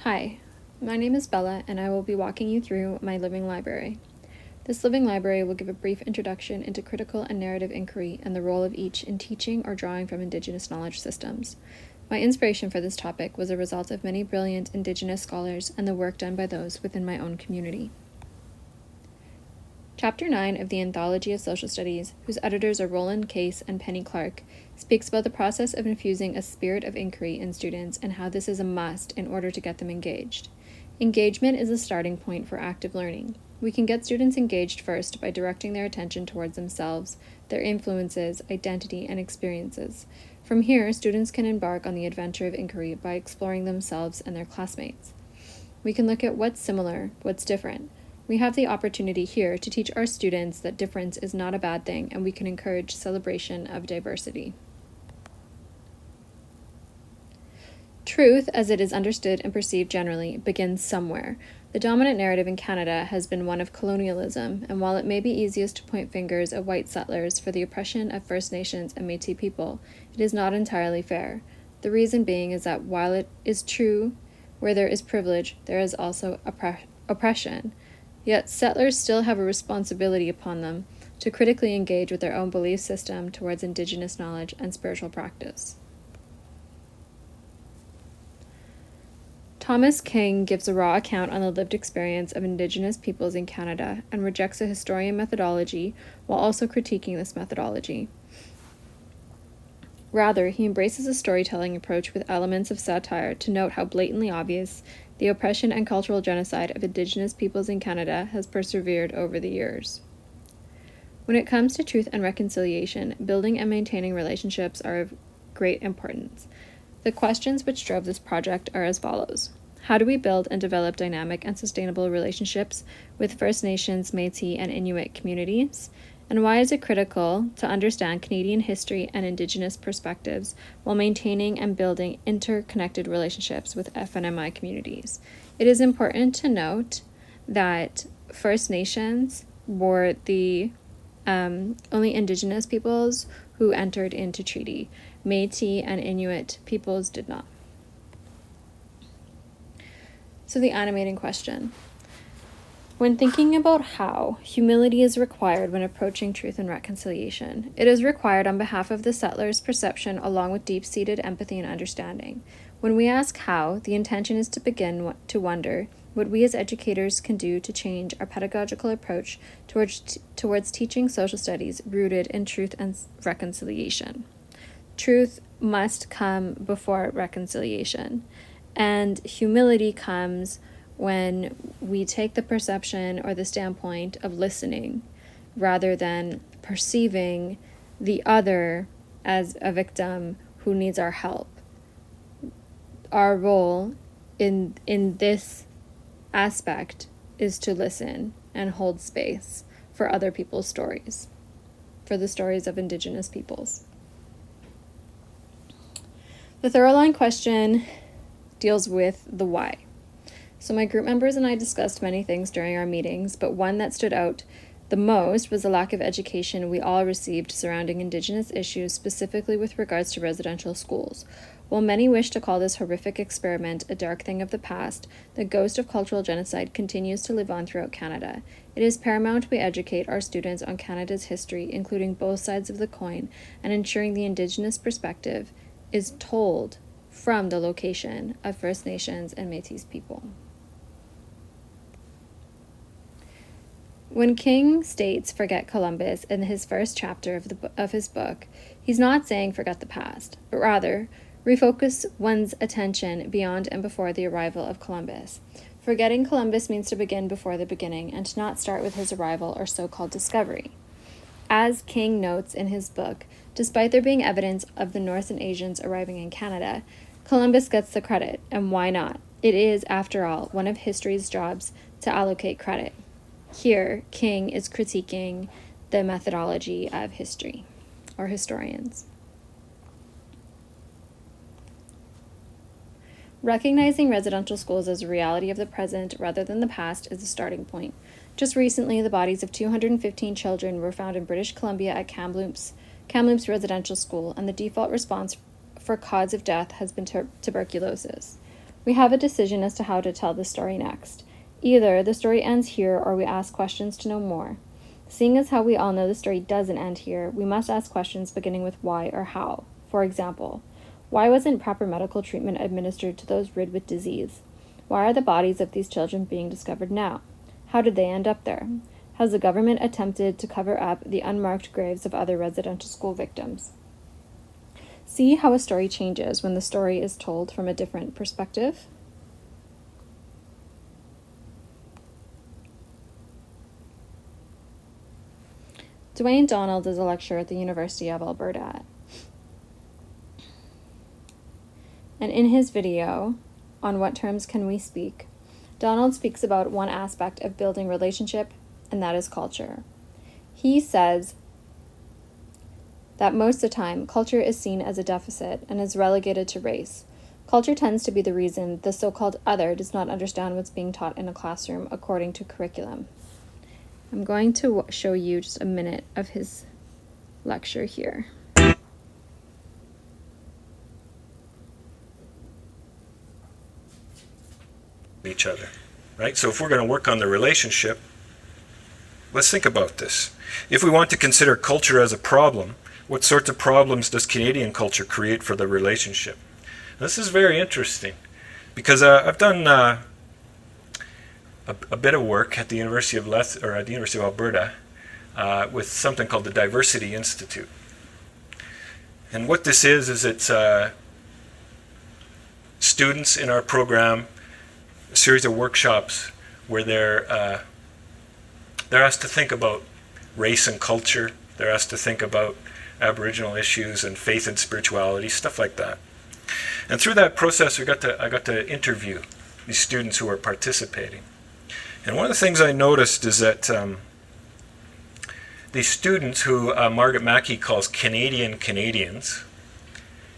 Hi, my name is Bella, and I will be walking you through my living library. This living library will give a brief introduction into critical and narrative inquiry and the role of each in teaching or drawing from Indigenous knowledge systems. My inspiration for this topic was a result of many brilliant Indigenous scholars and the work done by those within my own community. Chapter 9 of the Anthology of Social Studies, whose editors are Roland Case and Penny Clark, speaks about the process of infusing a spirit of inquiry in students and how this is a must in order to get them engaged. Engagement is a starting point for active learning. We can get students engaged first by directing their attention towards themselves, their influences, identity, and experiences. From here, students can embark on the adventure of inquiry by exploring themselves and their classmates. We can look at what's similar, what's different. We have the opportunity here to teach our students that difference is not a bad thing, and we can encourage celebration of diversity. Truth, as it is understood and perceived generally, begins somewhere. The dominant narrative in Canada has been one of colonialism, and while it may be easiest to point fingers at white settlers for the oppression of First Nations and Métis people, it is not entirely fair. The reason being is that while it is true where there is privilege, there is also oppression. Yet settlers still have a responsibility upon them to critically engage with their own belief system towards Indigenous knowledge and spiritual practice. Thomas King gives a raw account on the lived experience of Indigenous peoples in Canada and rejects a historian methodology while also critiquing this methodology. Rather, he embraces a storytelling approach with elements of satire to note how blatantly obvious the oppression and cultural genocide of Indigenous peoples in Canada has persevered over the years. When it comes to truth and reconciliation, building and maintaining relationships are of great importance. The questions which drove this project are as follows. How do we build and develop dynamic and sustainable relationships with First Nations, Métis, and Inuit communities? And why is it critical to understand Canadian history and Indigenous perspectives while maintaining and building interconnected relationships with FNMI communities? It is important to note that First Nations were the only Indigenous peoples who entered into treaty. Métis and Inuit peoples did not. So the animating question. When thinking about how, humility is required when approaching truth and reconciliation. It is required on behalf of the settler's perception along with deep-seated empathy and understanding. When we ask how, the intention is to begin to wonder what we as educators can do to change our pedagogical approach towards teaching social studies rooted in truth and reconciliation. Truth must come before reconciliation, and humility comes when we take the perception or the standpoint of listening rather than perceiving the other as a victim who needs our help. Our role in this aspect is to listen and hold space for other people's stories, for the stories of Indigenous peoples. The thorough line question deals with the why. So my group members and I discussed many things during our meetings, but one that stood out the most was the lack of education we all received surrounding Indigenous issues, specifically with regards to residential schools. While many wish to call this horrific experiment a dark thing of the past, the ghost of cultural genocide continues to live on throughout Canada. It is paramount we educate our students on Canada's history, including both sides of the coin, and ensuring the Indigenous perspective is told from the location of First Nations and Métis people. When King states forget Columbus in his first chapter of his book, he's not saying forget the past, but rather refocus one's attention beyond and before the arrival of Columbus. Forgetting Columbus means to begin before the beginning and to not start with his arrival or so-called discovery. As King notes in his book, despite there being evidence of the Norse and Asians arriving in Canada, Columbus gets the credit, and why not? It is, after all, one of history's jobs to allocate credit. Here, King is critiquing the methodology of history, or historians. Recognizing residential schools as a reality of the present rather than the past is a starting point. Just recently, the bodies of 215 children were found in British Columbia at Kamloops Residential School, and the default response for cause of death has been tuberculosis. We have a decision as to how to tell the story next. Either the story ends here or we ask questions to know more. Seeing as how we all know the story doesn't end here, we must ask questions beginning with why or how. For example, why wasn't proper medical treatment administered to those rid with disease? Why are the bodies of these children being discovered now? How did they end up there? Has the government attempted to cover up the unmarked graves of other residential school victims? See how a story changes when the story is told from a different perspective? Dwayne Donald is a lecturer at the University of Alberta. And in his video, On What Terms Can We Speak?, Donald speaks about one aspect of building relationship, and that is culture. He says that most of the time, culture is seen as a deficit and is relegated to race. Culture tends to be the reason the so-called other does not understand what's being taught in a classroom according to curriculum. I'm going to show you just a minute of his lecture here. Each other, right? So if we're going to work on the relationship, let's think about this. If we want to consider culture as a problem, what sorts of problems does Canadian culture create for the relationship? This is very interesting because I've done a bit of work at the University of at the University of Alberta with something called the Diversity Institute. And what this is it's students in our program, a series of workshops where they're asked to think about race and culture. They're asked to think about Aboriginal issues and faith and spirituality, stuff like that. And through that process, I got to interview these students who are participating. And one of the things I noticed is that these students who Margaret Mackey calls Canadian Canadians,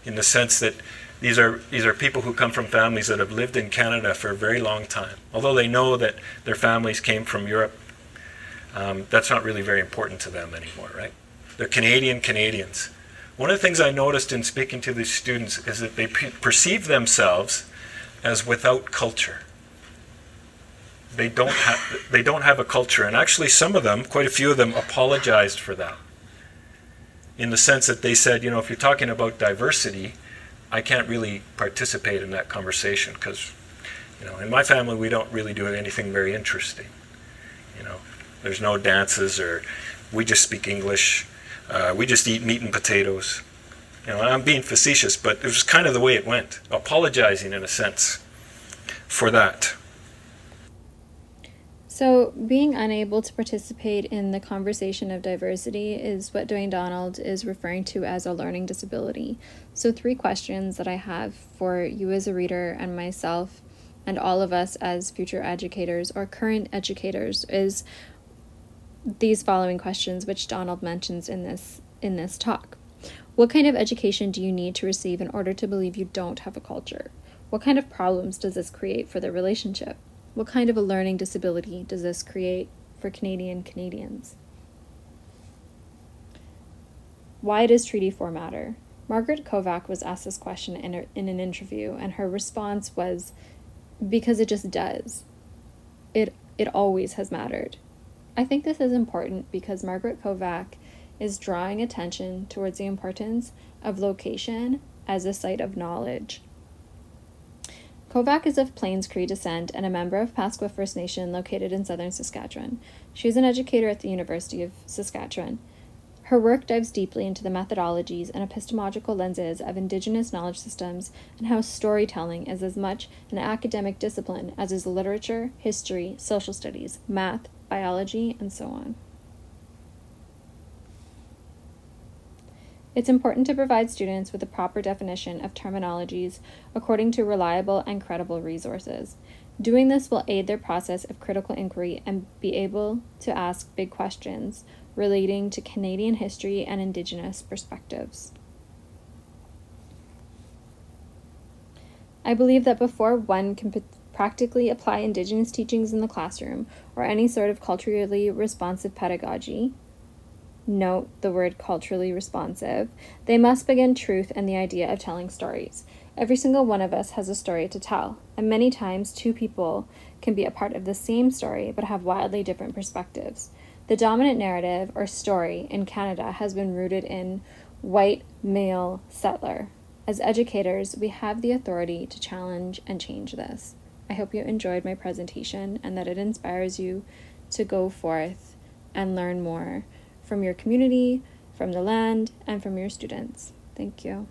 in the sense that these are people who come from families that have lived in Canada for a very long time. Although they know that their families came from Europe, that's not really very important to them anymore, right? They're Canadian Canadians. One of the things I noticed in speaking to these students is that they perceive themselves as without culture. They don't have a culture, and actually some of them, quite a few of them, apologized for that. In the sense that they said, if you're talking about diversity, I can't really participate in that conversation because, in my family we don't really do anything very interesting. There's no dances, or we just speak English. We just eat meat and potatoes. And I'm being facetious, but it was kind of the way it went, apologizing in a sense for that. So being unable to participate in the conversation of diversity is what Dwayne Donald is referring to as a learning disability. So 3 questions that I have for you as a reader and myself and all of us as future educators or current educators is these following questions, which Donald mentions in this talk. What kind of education do you need to receive in order to believe you don't have a culture? What kind of problems does this create for the relationship? What kind of a learning disability does this create for Canadian Canadians? Why does Treaty 4 matter? Margaret Kovac was asked this question in an interview, and her response was, because it just does. It always has mattered. I think this is important because Margaret Kovac is drawing attention towards the importance of location as a site of knowledge. Kovac is of Plains Cree descent and a member of Pasqua First Nation located in southern Saskatchewan. She is an educator at the University of Saskatchewan. Her work dives deeply into the methodologies and epistemological lenses of Indigenous knowledge systems and how storytelling is as much an academic discipline as is literature, history, social studies, math, biology, and so on. It's important to provide students with a proper definition of terminologies according to reliable and credible resources. Doing this will aid their process of critical inquiry and be able to ask big questions relating to Canadian history and Indigenous perspectives. I believe that before one can practically apply Indigenous teachings in the classroom or any sort of culturally responsive pedagogy, note the word culturally responsive, they must begin truth and the idea of telling stories. Every single one of us has a story to tell, and many times two people can be a part of the same story but have wildly different perspectives. The dominant narrative or story in Canada has been rooted in white male settler. As educators, we have the authority to challenge and change this. I hope you enjoyed my presentation and that it inspires you to go forth and learn more from your community, from the land, and from your students. Thank you.